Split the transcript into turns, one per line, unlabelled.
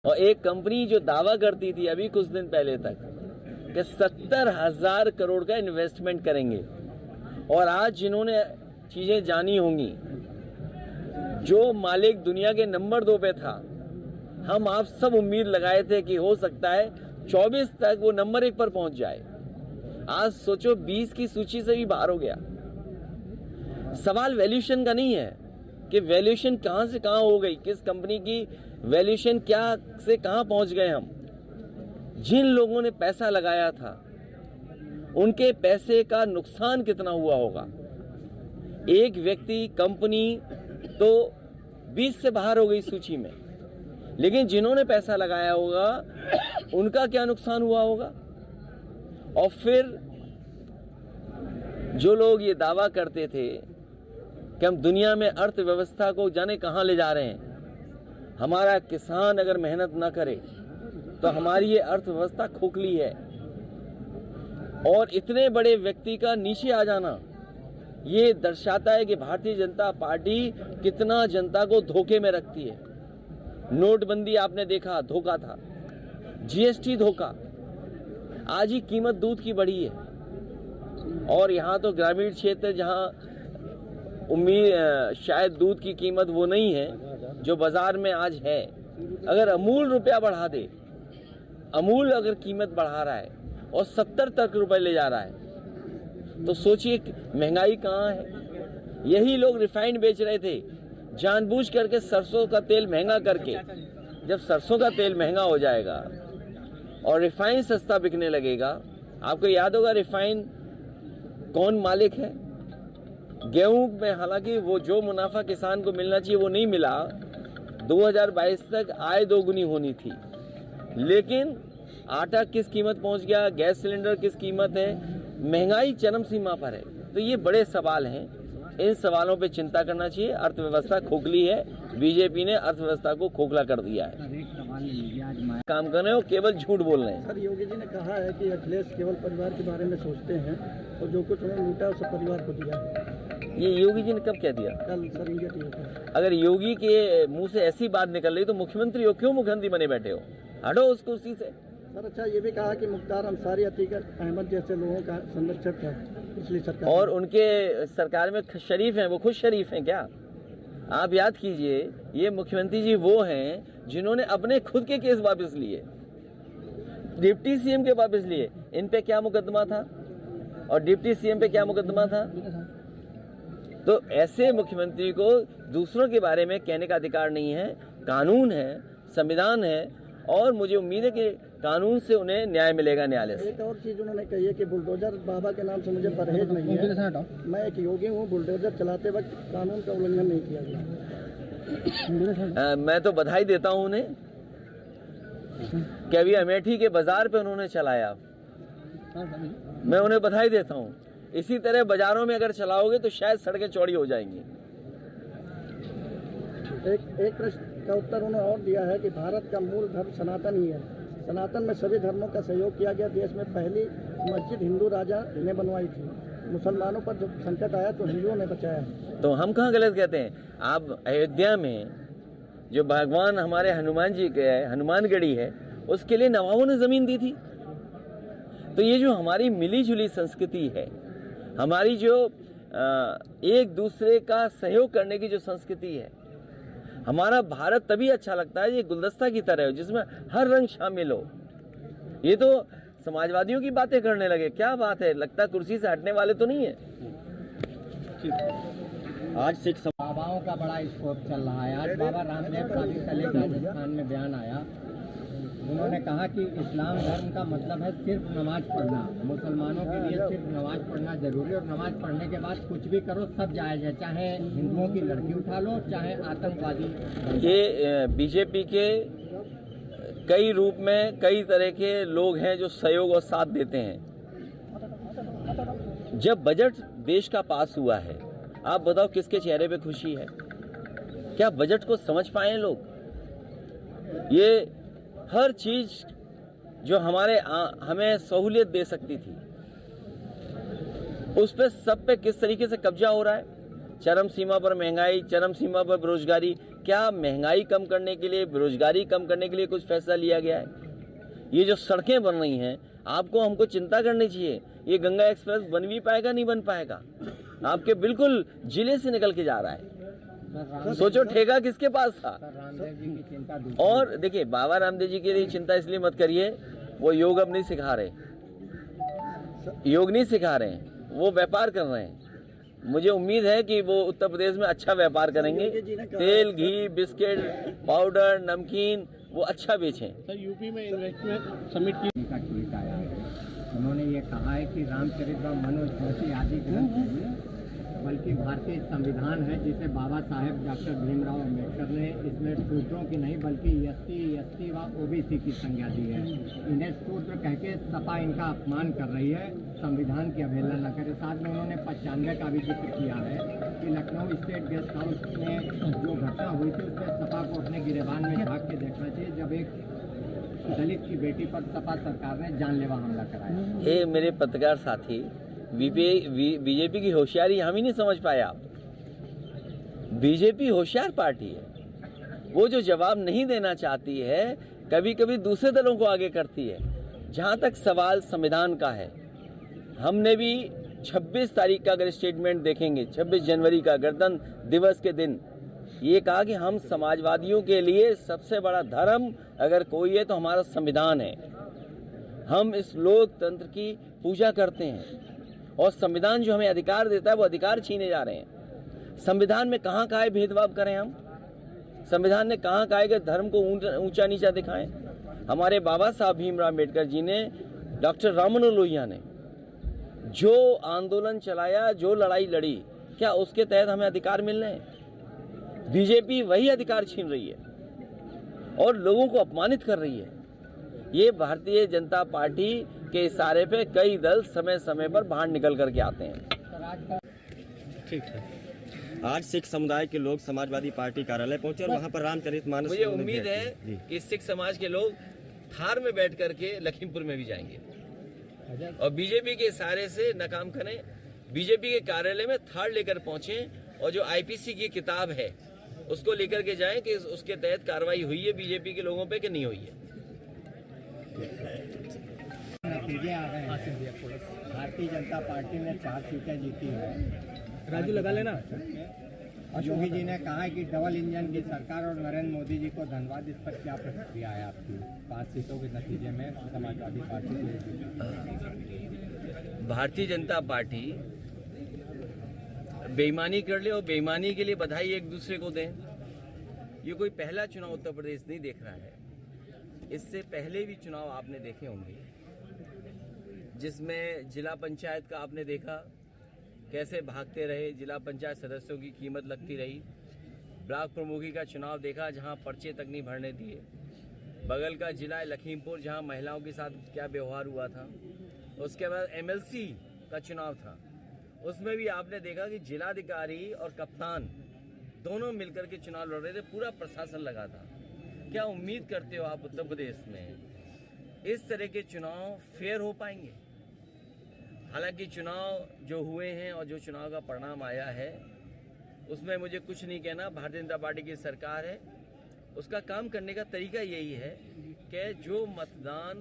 और एक कंपनी जो दावा करती थी अभी कुछ दिन पहले तक कि 70,000 करोड़ का इन्वेस्टमेंट करेंगे, और आज जिन्होंने चीजें जानी होंगी, जो मालिक दुनिया के नंबर 2 पे था, हम आप सब उम्मीद लगाए थे कि हो सकता है 24 तक वो नंबर 1 पर पहुंच जाए। आज सोचो 20 की सूची से भी बाहर हो गया। सवाल वैल्यूएशन का नहीं है कि वैल्यूएशन कहां से कहां हो गई, किस कंपनी की वैल्यूएशन क्या से कहां पहुंच गए हम। जिन लोगों ने पैसा लगाया था उनके पैसे का नुकसान कितना हुआ होगा। एक व्यक्ति, कंपनी तो 20 से बाहर हो गई सूची में, लेकिन जिन्होंने पैसा लगाया होगा उनका क्या नुकसान हुआ होगा। और फिर जो लोग ये दावा करते थे कि हम दुनिया में अर्थव्यवस्था को जाने कहां ले जा रहे हैं, हमारा किसान अगर मेहनत ना करे तो हमारी ये अर्थव्यवस्था खोखली है, और इतने बड़े व्यक्ति का नीचे आ जाना ये दर्शाता है कि भारतीय जनता पार्टी कितना जनता को धोखे में रखती है। नोटबंदी आपने देखा, धोखा था। जीएसटी धोखा। आज ही कीमत दूध की बढ़ी है, और यहां तो ग्रामीण क्षेत्र जहां शायद दूध की कीमत वो नहीं है जो बाजार में आज है। अगर अमूल रुपया बढ़ा दे, अमूल अगर कीमत बढ़ा रहा है और 70 तक रुपए ले जा रहा है, तो सोचिए महंगाई कहां है। यही लोग रिफाइंड बेच रहे थे जानबूझ करके, सरसों का तेल महंगा करके। जब सरसों का तेल महंगा हो जाएगा और रिफाइंड सस्ता बिकने लगेगा, आपको याद होगा रिफाइंड कौन मालिक है। गेहूं में हालांकि वो जो मुनाफा किसान को मिलना चाहिए वो नहीं मिला। 2022 तक आय दोगुनी होनी थी, लेकिन आटा किस कीमत पहुंच गया, गैस सिलेंडर किस कीमत है, महंगाई चरम सीमा पर है। तो ये बड़े सवाल हैं, इन सवालों पे चिंता करना चाहिए। अर्थव्यवस्था खोखली है, बीजेपी ने अर्थव्यवस्था को खोखला कर दिया है। काम कर रहे हो, केवल झूठ बोल रहे हैं।
सर, योगी जी ने कहा है कि अखिलेश केवल परिवार के बारे में सोचते हैं और जो कुछ उन्होंने लूटा उसे परिवार को दिया है।
ये योगी जी ने कब कह दिया?
कल सर इंडिया टीवी पर।
अगर योगी के मुंह से ऐसी बात निकल रही तो मुख्यमंत्री हो, क्यों मुख्यमंत्री बने बैठे हो? हटो उस कुर्सी से।
सर, अच्छा ये भी कहा कि मुख्तार अंसारी, अतीक अहमद जैसे लोगों का संरक्षक है पिछली सरकार,
और उनके सरकार में शरीफ हैं, वो खुद शरीफ हैं क्या? आप याद कीजिए, ये मुख्यमंत्री जी वो हैं जिन्होंने अपने खुद के केस वापस लिए, डिप्टी सीएम के वापस लिए। इन पे क्या मुकदमा था और डिप्टी सीएम पे क्या मुकदमा था? तो ऐसे मुख्यमंत्री को दूसरों के बारे में कहने का अधिकार नहीं है। कानून है, संविधान है, और मुझे उम्मीद है कि कानून से उन्हें न्याय मिलेगा, न्यायालय से।
एक और चीज उन्होंने कही है कि बुलडोजर बाबा के नाम से मुझे परहेज नहीं है, मैं एक योगी हूँ, बुलडोजर चलाते वक्त कानून का उल्लंघन नहीं किया गया।
मैं तो बधाई देता हूँ उन्हें कि अभी अमेठी के बाजार पे उन्होंने चलाया, मैं उन्हें बधाई देता हूँ। इसी तरह बाजारों में अगर चलाओगे तो शायद सड़कें चौड़ी हो जाएंगी।
एक प्रश्न का उत्तर उन्होंने और दिया है कि भारत का मूल धर्म सनातन ही है, सनातन में सभी धर्मों का सहयोग किया गया। देश में पहली मस्जिद हिंदू राजा ने बनवाई थी, मुसलमानों पर जब संकट आया तो हिंदुओं ने बचाया।
तो हम कहाँ गलत कहते हैं? आप अयोध्या में जो भगवान हमारे हनुमान जी के हनुमानगढ़ी है, उसके लिए नवाबों ने जमीन दी थी। तो ये जो हमारी मिली जुली संस्कृति है, हमारी जो एक दूसरे का सहयोग करने की जो संस्कृति है, हमारा भारत तभी अच्छा लगता है ये गुलदस्ता की तरह हो जिसमें हर रंग शामिल हो। ये तो समाजवादियों की बातें करने लगे, क्या बात है, लगता कुर्सी से हटने वाले तो नहीं है।
आज सिख बाबाओं का बड़ा स्कोप चल रहा है। आज बाबा रामदेव का भी कल राजस्थान में बयान आया, उन्होंने कहा कि इस्लाम धर्म का मतलब है सिर्फ नमाज पढ़ना, मुसलमानों के लिए सिर्फ नमाज पढ़ना जरूरी, और नमाज पढ़ने के बाद कुछ भी करो सब जायज है, चाहे हिंदुओं की लड़की उठा लो, चाहे आतंकवादी।
ये बीजेपी के कई रूप में कई तरह के लोग हैं जो सहयोग और साथ देते हैं। जब बजट देश का पास हुआ है, आप बताओ किसके चेहरे पे खुशी है? क्या बजट को समझ पाए लोग? ये हर चीज जो हमें सहूलियत दे सकती थी, उस पे सब पे किस तरीके से कब्जा हो रहा है। चरम सीमा पर महंगाई, चरम सीमा पर बेरोजगारी। क्या महंगाई कम करने के लिए, बेरोजगारी कम करने के लिए कुछ फैसला लिया गया है? ये जो सड़कें बन रही हैं, आपको हमको चिंता करनी चाहिए। ये गंगा एक्सप्रेस बन भी पाएगा, नहीं बन पाएगा? आपके बिल्कुल जिले से निकल के जा रहा है। सोचो ठेका किसके पास था?
रामदेव जी की चिंता
और देखिए, बाबा रामदेव जी के लिए चिंता इसलिए मत करिए, वो योग अब नहीं सिखा रहे, योग नहीं सिखा रहे हैं, वो व्यापार कर रहे हैं। मुझे उम्मीद है कि वो उत्तर प्रदेश में अच्छा व्यापार करेंगे। तेल, घी, बिस्किट, पाउडर, नमकीन वो अच्छा बेचें।
सर, यूपी में इन्वेस्टमेंट समिट की
का ट्वीट आया है। उन्होंने ये कहा है कि रामचरितमानस स्मृति आदि ग्रंथ नहीं, बल्कि भारतीय संविधान है जिसे बाबा साहेब डॉक्टर भीमराव अम्बेडकर ने इसमें शूद्रों की नहीं बल्कि एसटी व ओबीसी की संज्ञा दी है। इन्हें शूद्र कह के सपा इनका अपमान कर रही है, संविधान की अवहेलना न करे। साथ में उन्होंने 95 का भी जिक्र किया है कि लखनऊ स्टेट गेस्ट हाउस में जो घटना हुई थी उसमें सपा को अपने गिरेबान में झाँक के देखना चाहिए, जब एक दलित की बेटी पर सपा सरकार ने जानलेवा हमला कराया।
हे मेरे पत्रकार साथी, बीजेपी की होशियारी हम ही नहीं समझ पाए आप। बीजेपी होशियार पार्टी है। वो जो जवाब नहीं देना चाहती है, कभी कभी दूसरे दलों को आगे करती है। जहां तक सवाल संविधान का है, हमने भी 26 तारीख का अगर स्टेटमेंट देखेंगे, 26 जनवरी का गणतंत्र दिवस के दिन, ये कहा कि हम समाजवादियों के लिए सबसे बड़ा धर्म अगर कोई है तो हमारा संविधान है। हम इस लोकतंत्र की पूजा करते हैं और संविधान जो हमें अधिकार देता है वो अधिकार छीने जा रहे हैं। संविधान में कहाँ कहाँ भेदभाव करें हम? संविधान ने कहाँ कहा कि धर्म को ऊंचा नीचा दिखाएं? हमारे बाबा साहब भीमराव अम्बेडकर जी ने, डॉक्टर राममनोहर लोहिया ने जो आंदोलन चलाया, जो लड़ाई लड़ी, क्या उसके तहत हमें अधिकार मिल रहे हैं? बीजेपी वही अधिकार छीन रही है और लोगों को अपमानित कर रही है। ये भारतीय जनता पार्टी के इशारे पे कई दल समय समय पर बाहर निकल करके आते हैं।
ठीक है।
आज सिख समुदाय के लोग समाजवादी पार्टी कार्यालय पहुंचे और वहां पर रामचरितमानस।
मुझे उम्मीद है कि सिख समाज के लोग थार में बैठ करके लखीमपुर में भी जाएंगे और बीजेपी के इशारे से नाकाम करें। बीजेपी के कार्यालय में थार लेकर पहुंचे और जो आईपीसी की किताब है उसको लेकर के जाएं कि उसके तहत कार्रवाई हुई है बीजेपी के लोगों पे कि नहीं हुई है।
नतीजे आ गए हैं। भारतीय जनता पार्टी ने 4 सीटें जीती है।
राजू लगा लेना।
योगी जी ने कहा है कि डबल इंजन की सरकार और नरेंद्र मोदी जी को धन्यवाद। इस पर क्या प्रतिक्रिया है आपकी? 5 सीटों के नतीजे में समाजवादी पार्टी को।
भारतीय जनता पार्टी बेईमानी कर ले और बेईमानी के लिए बधाई एक दूसरे को दें। ये कोई पहला चुनाव उत्तर प्रदेश नहीं देख रहा है। इससे पहले भी चुनाव आपने देखे होंगे, जिसमें जिला पंचायत का आपने देखा कैसे भागते रहे, जिला पंचायत सदस्यों की कीमत लगती रही। ब्लॉक प्रमुखी का चुनाव देखा जहां पर्चे तक नहीं भरने दिए। बगल का जिला लखीमपुर जहां महिलाओं के साथ क्या व्यवहार हुआ था। उसके बाद एमएलसी का चुनाव था, उसमें भी आपने देखा कि जिलाधिकारी और कप्तान दोनों मिलकर के चुनाव लड़ रहे थे, पूरा प्रशासन लगा था। क्या उम्मीद करते हो आप उत्तर प्रदेश में इस तरह के चुनाव फेयर हो पाएंगे? हालांकि चुनाव जो हुए हैं और जो चुनाव का परिणाम आया है उसमें मुझे कुछ नहीं कहना। भारतीय जनता पार्टी की सरकार है, उसका काम करने का तरीका यही है कि जो मतदान